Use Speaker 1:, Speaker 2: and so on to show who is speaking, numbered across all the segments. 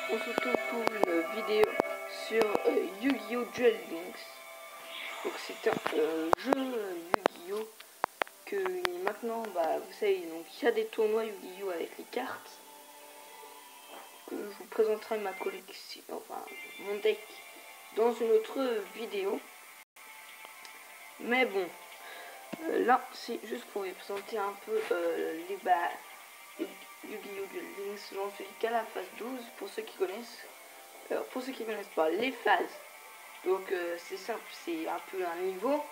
Speaker 1: On se retrouve pour une vidéo sur Yu-Gi-Oh! Duel Links. Donc c'est un jeu Yu-Gi-Oh! Que maintenant, vous savez, donc il y a des tournois Yu-Gi-Oh! Avec les cartes. Que je vous présenterai ma collection, enfin mon deck dans une autre vidéo. Mais bon, là c'est juste pour vous présenter un peu les Yu-Gi-Oh! Duel Links. J'en suis qu'à la phase 12 pour ceux qui connaissent. Alors pour ceux qui ne connaissent pas les phases, donc c'est simple, c'est un peu un niveau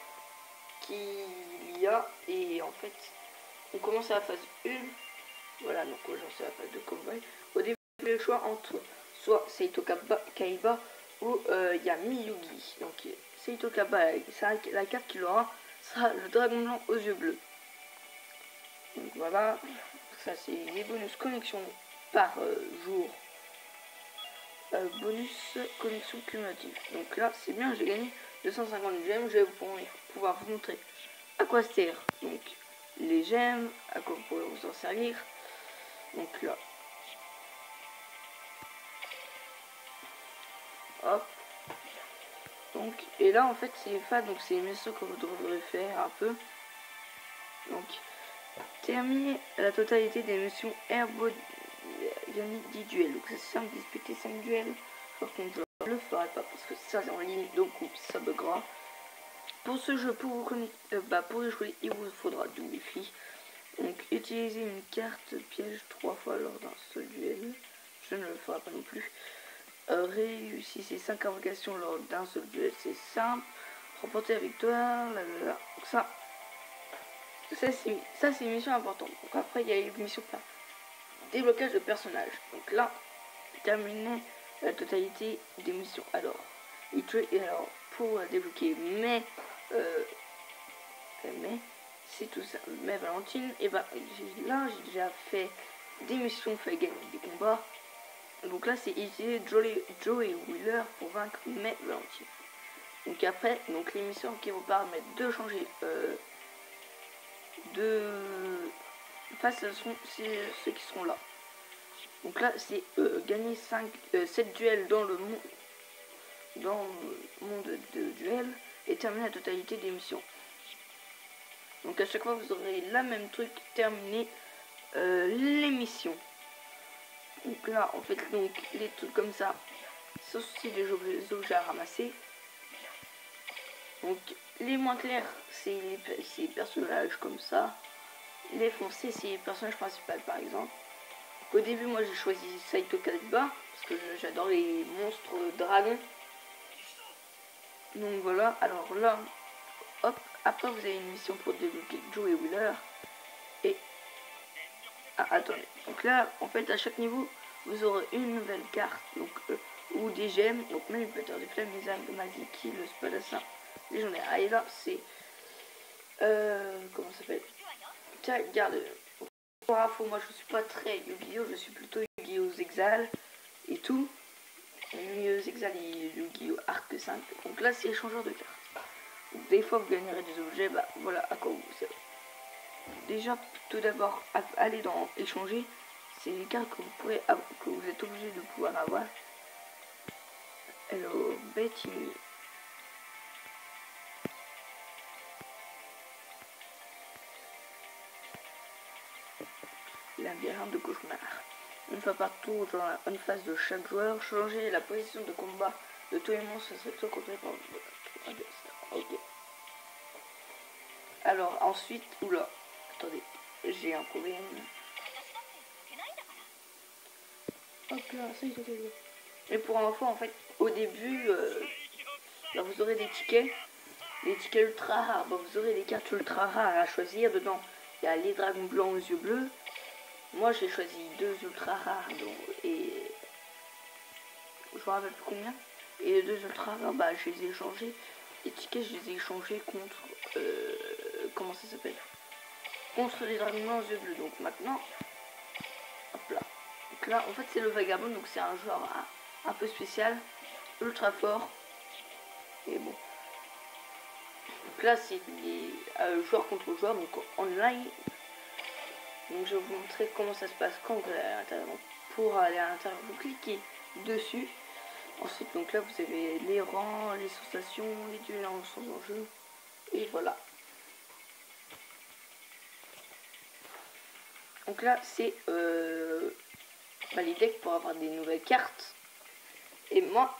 Speaker 1: qu'il y a, et en fait on commence à la phase 1, voilà, donc j'en suis à la phase de Cowboy. Au début vous avez le choix entre soit Seito Kaiba ou il y a Miyugi. Donc Seito Kaiba, la carte qu'il aura sera le dragon blanc aux yeux bleus. Donc voilà, ça c'est les bonus connexion par jour. Bonus connexion cumulative. Donc là c'est bien, j'ai gagné 250 gemmes. Je vais pouvoir vous montrer à quoi sert donc les gemmes, à quoi vous pourrez vous en servir. Donc là, hop, donc et là en fait c'est donc c'est une mission que vous devrez faire un peu. Donc terminer la totalité des missions Herbo gagner 10 duels. Donc c'est simple, disputer 5 duels. Par contre je le ferai pas parce que ça c'est en ligne, donc ça buggera. Pour ce jeu, pour vous connecter, pour y jouer, il vous faudra du wifi. Donc utiliser une carte piège 3 fois lors d'un seul duel. Je ne le ferai pas non plus. Réussissez 5 invocations lors d'un seul duel, c'est simple. Remporter la victoire, là. Ça c'est une mission importante. Donc après il y a une mission par déblocage de personnage. Donc là, terminer la totalité des missions. Alors, et alors pour débloquer mais c'est tout ça. Mais Valentine, et là j'ai déjà fait des missions, fait gagner des combats. Donc là c'est utiliser Joe et Wheeler pour vaincre mais Valentine. Donc après, donc les missions qui vous permettent de changer de face, ce sont ceux qui seront là. Donc là c'est gagner 7 duels dans le monde de duel et terminer la totalité des missions. Donc à chaque fois vous aurez la même truc, terminer l'émission. Donc là en fait donc les trucs comme ça, c'est aussi les objets à ramasser. Donc les moins clairs c'est les personnages comme ça. Les foncés c'est les personnages principaux par exemple. Au début moi j'ai choisi Seito Kaiba parce que j'adore les monstres dragons. Donc voilà, alors là, hop, après vous avez une mission pour débloquer Joe et Wheeler. Et attendez, donc là en fait à chaque niveau vous aurez une nouvelle carte, donc ou des gemmes, donc manipulateur des flammes, les armes de Maziki, le spadassin légendaire. Et là c'est comment ça s'appelle, tiens, regarde, pour info, moi je suis pas très Yu-Gi-Oh, je suis plutôt Yu-Gi-Oh Zexal et tout. Yu-Gi-Oh Zexal et Yu-Gi-Oh Arc 5. Donc là c'est échangeur de cartes. Donc, des fois vous gagnerez des objets, voilà à quoi vous servez. Déjà tout d'abord aller dans échanger, c'est les cartes que vous pourrez que vous êtes obligé de pouvoir avoir. Hello Betty. Labyrinthe de cauchemar. Une fois par tour dans une phase de chaque joueur, changer la position de combat de tous les monstres soit contrôlé par ok. Alors ensuite, oula, attendez, j'ai un problème. Hop là, ça y est. Et pour info, en fait, au début, vous aurez des tickets ultra rares. Vous aurez des cartes ultra rares à choisir. Dedans, il y a les dragons blancs aux yeux bleus. Moi, j'ai choisi 2 ultra rares, et je me rappelle plus combien. Et les 2 ultra rares, je les ai échangés. Les tickets, je les ai échangés contre comment ça s'appelle, contre les dragons blancs aux yeux bleus. Donc maintenant, hop là. Donc là, en fait, c'est le vagabond. Donc c'est un genre un peu spécial, ultra fort. Et bon. Donc là, c'est des joueurs contre joueurs, donc online. Donc je vais vous montrer comment ça se passe quand vous allez à l'intérieur. Donc, pour aller à l'intérieur, vous cliquez dessus. Ensuite, donc là, vous avez les rangs, les sensations, les duels en jeu. Et voilà. Donc là, c'est les decks pour avoir des nouvelles cartes. Et moi,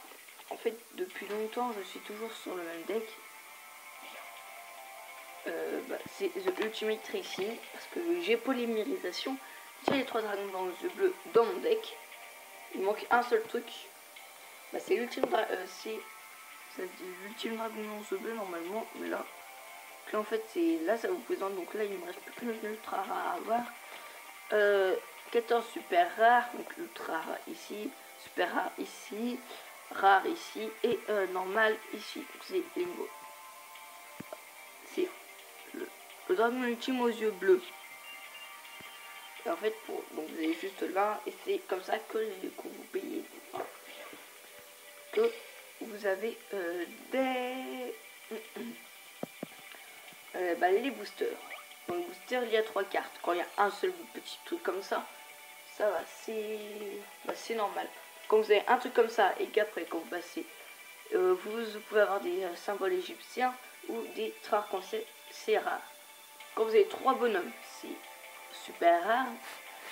Speaker 1: en fait, depuis longtemps, je suis toujours sur le même deck. C'est The Ultimate Racing, parce que j'ai polymérisation. J'ai les 3 dragons dans les yeux bleus dans mon deck. Il manque un seul truc. C'est l'ultime dragon dans les yeux bleus normalement, mais là, en fait, c'est là, ça vous présente. Donc là, il me reste plus qu'une ultra rare à avoir. 14 super rares, donc ultra rare ici, super rare ici, rare ici et normal ici. C'est Limbo. C'est le dragon ultime aux yeux bleus. Et en fait, donc vous avez juste là, et c'est comme ça que vous payez. Enfin, que vous avez les boosters. Dans le booster, il y a 3 cartes. Quand il y a un seul petit truc comme ça, ça va, c'est normal. Quand vous avez un truc comme ça et qu'après, quand vous passez, vous pouvez avoir des symboles égyptiens ou des rares comme c'est rare. Quand vous avez 3 bonhommes, c'est super rare.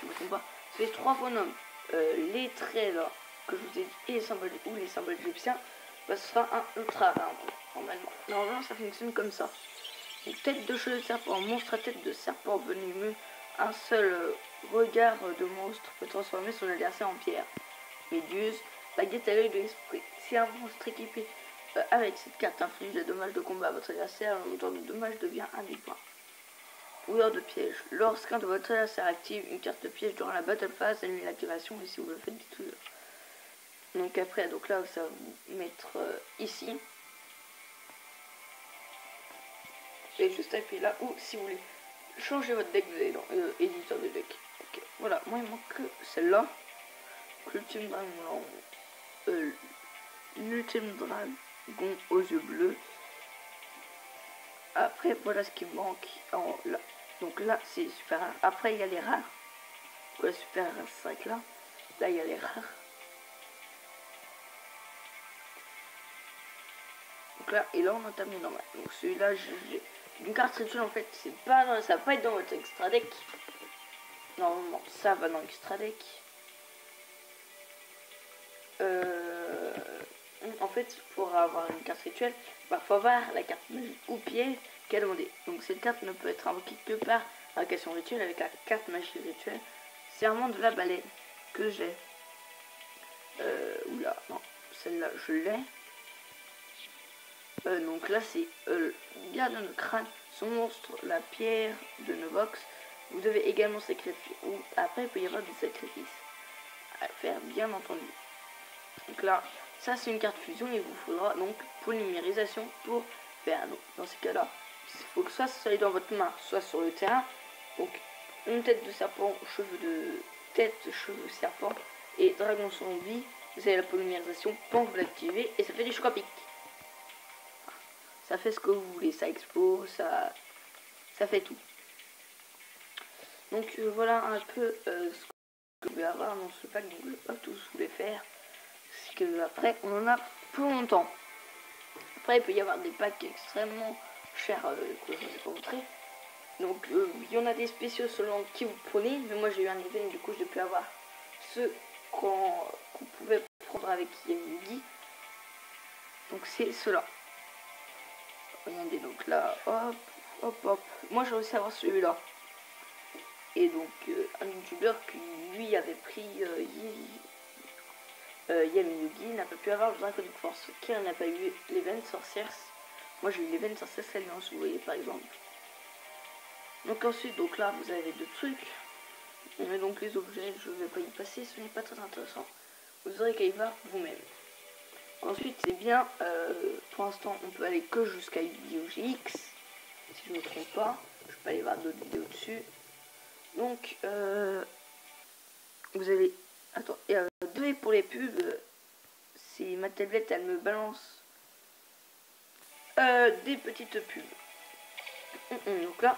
Speaker 1: Je me trompe pas. Vous avez 3 bonhommes, les traits là que je vous ai dit et les symboles égyptiens, ce sera un ultra rare normalement ça fonctionne comme ça. Une tête de cheveux de serpent, monstre à tête de serpent venimeux, un seul regard de monstre peut transformer son adversaire en pierre. Méduse, baguette à l'œil de l'esprit. Si un monstre équipé avec cette carte inflige des dommages de combat à votre adversaire, le montant de dommages devient un des points. Ouvreur de piège. Lorsqu'un de votre adversaire active une carte de piège durant la battle phase, annule l'activation et si vous le faites, dites-le. Donc après, donc là, ça va vous mettre ici. Et juste appuyer là, ou si vous voulez changer votre deck, vous allez dans éditeur de deck. Okay. Voilà, moi il manque que celle-là. L'ultime dragon, l'ultime dragon aux yeux bleus. Après, voilà ce qui manque là. Donc là, c'est super rare. Après, il y a les rares. Donc, la super rare, c'est vrai que là, il y a les rares. Donc là, et là, on entame les normales. Donc celui-là, j'ai une carte rituelle en fait, ça va pas être dans votre extra deck. Normalement, ça va dans l'extra deck. En fait, pour avoir une carte rituelle, il faut avoir la carte magie ou piège qui a demandé. Donc cette carte ne peut être invoquée que par invocation rituelle avec la carte magie rituelle. Serment de la baleine que j'ai. Oula, non, celle-là je l'ai. Donc là c'est gardien de crâne, son monstre, la pierre de Novox. Vous devez également sacrifier. Ou après il peut y avoir des sacrifices à faire bien entendu. Donc là, ça c'est une carte fusion et il vous faudra donc polymérisation pour faire. Donc dans ces cas-là, il faut que soit ça soit dans votre main, soit sur le terrain. Donc une tête de serpent, cheveux serpent et dragon zombie. Vous avez la polymérisation, quand vous l'activez et ça fait des chocs à pic. Ça fait ce que vous voulez, ça explose, ça fait tout. Donc voilà un peu ce que je vais avoir dans ce pack, donc je ne vais pas tous vous les faire. C'est que après on en a pour longtemps. Après il peut y avoir des packs extrêmement chers que je ne vous ai pas montré. Donc il y en a des spéciaux selon qui vous prenez, mais moi j'ai eu un event, du coup j'ai pu avoir ceux qu'on pouvait prendre avec Yami. Donc c'est cela. Regardez, donc là, hop, hop, hop. Moi j'ai réussi à avoir celui-là. Et donc un youtubeur qui lui avait pris Yami Yugi n'a pas pu avoir le Draconic Force, qui n'a pas eu l'event sorcières. Moi j'ai eu l'event sorcières Alliance, vous voyez par exemple. Donc ensuite, donc là vous avez deux trucs. Mais donc les objets, je ne vais pas y passer, ce n'est pas très intéressant. Vous aurez qu'à y voir vous-même. Ensuite c'est bien, pour l'instant on peut aller que jusqu'à Yu-Gi-Oh GX, si je ne me trompe pas. Je peux aller voir d'autres vidéos dessus. Donc vous avez, attends, et deux pour les pubs. C'est ma tablette, elle me balance des petites pubs. Donc là,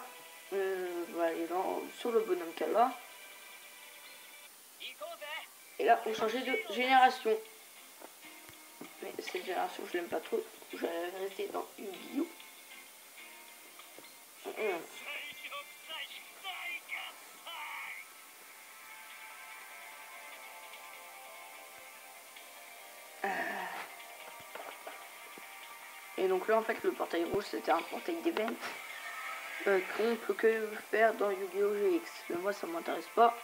Speaker 1: on va aller sur le bonhomme Kala. Et là, on changeait de génération. Mais cette génération, je l'aime pas trop. Je vais rester dans Yu-Gi-Oh! Et donc là, en fait, le portail rouge, c'était un portail d'event qu'on peut que faire dans Yu-Gi-Oh! GX. Mais moi, ça m'intéresse pas.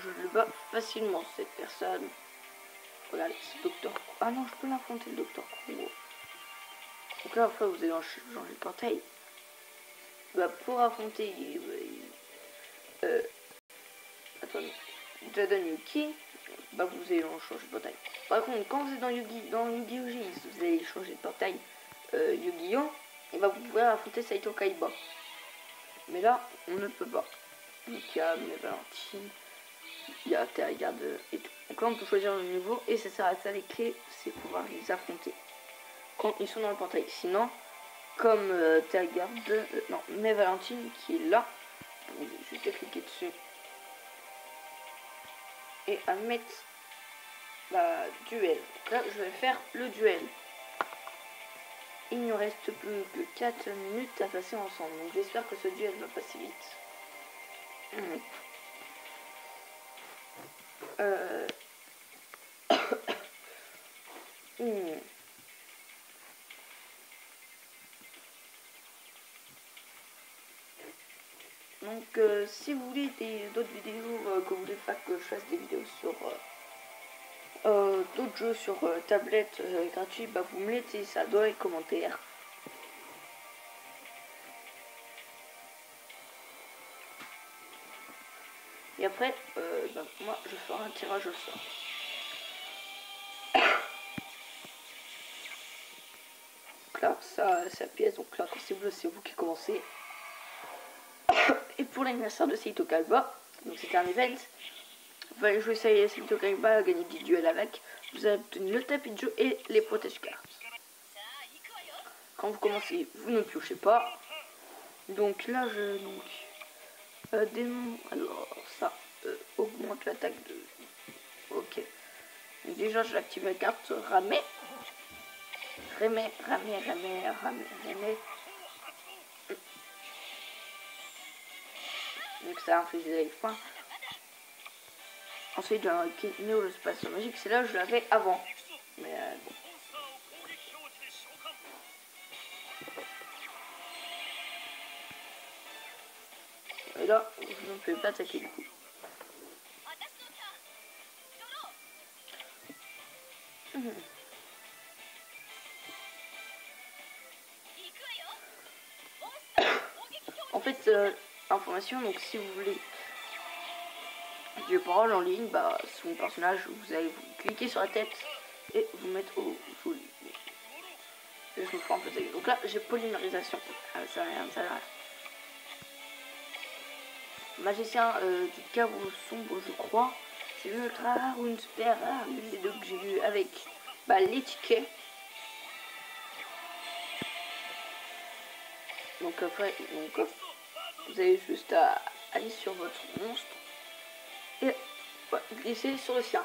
Speaker 1: Je le bats facilement, cette personne. Regardez, c'est Docteur. Ah non, je peux l'affronter, le Docteur Kuro. Donc là, après, vous allez changer le portail. Bah, pour affronter attendez, Jadon Yuki, bah, vous allez changer de portail. Par contre, quand vous êtes dans Yu-Gi-Oh! GX, vous allez changer de portail Yu-Gi-Oh! Et bah, vous pouvez affronter Saito Kaiba. Mais là, on ne peut pas. Donc il y a mes Valentine, il y a Terragarde et tout. Donc là, on peut choisir le niveau et ça sert à ça les clés, c'est pouvoir les affronter quand ils sont dans le portail. Sinon, comme Terragarde, non, mes Valentine qui est là, vous allez juste à cliquer dessus et à mettre la duel. Donc là, je vais faire le duel. Il ne reste plus que 4 minutes à passer ensemble. Donc j'espère que ce duel va passer vite. Donc si vous voulez d'autres vidéos, que vous voulez pas que je fasse des vidéos sur d'autres jeux sur tablette gratuits, bah vous me mettez ça dans les commentaires. Et après, bah, moi je ferai un tirage au sort. Donc là, ça pièce, donc là quand c'est bleu, c'est vous qui commencez. Et pour l'anniversaire de Saito Kaiba, donc c'était un event, vous allez jouer Saito Kaiba, gagner du duel avec, vous avez obtenu le tapis de jeu et les protège cartes. Quand vous commencez, vous ne piochez pas. Donc là, démon, alors ça augmente l'attaque de... Ok. Donc déjà, je vais activer la carte Ramé. Ramé. Donc ça inflige des points. Ensuite, j'ai un Néo, le spatio magique. C'est là où je l'avais avant. Mais bon. Et là, je ne peux pas attaquer du coup. En fait, information, donc si vous voulez des paroles en ligne, bah sur mon personnage, vous allez vous cliquer sur la tête et vous mettre au joli. Je me fais un peu taguer. Donc là, j'ai polymérisation. Ça n'a rien, ça n'a rien. Magicien du chaos sombre, je crois. C'est une ultra rare ou une super rare, l'une des deux que j'ai eu avec les tickets. Donc après, vous avez juste à aller sur votre monstre et glisser sur le sien.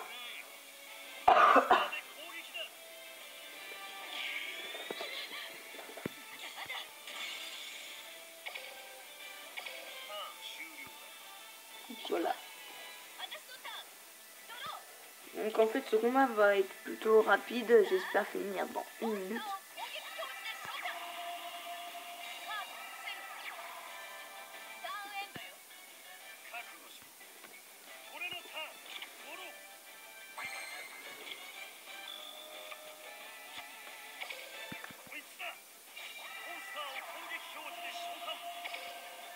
Speaker 1: Voilà. Donc en fait ce combat va être plutôt rapide, j'espère finir dans 1 minute.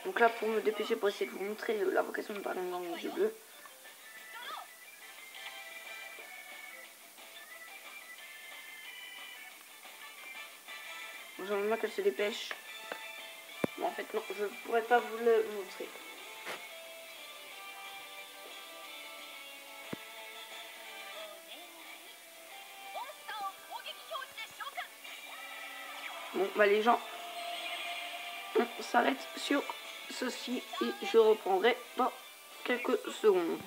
Speaker 1: Donc là pour me dépêcher pour essayer de vous montrer la vocation de Dragon dans les yeux bleus. J'aimerais bien qu'elle se dépêche. Bon, en fait non, je pourrais pas vous le montrer. Bon bah les gens, on s'arrête sur ceci et je reprendrai dans quelques secondes.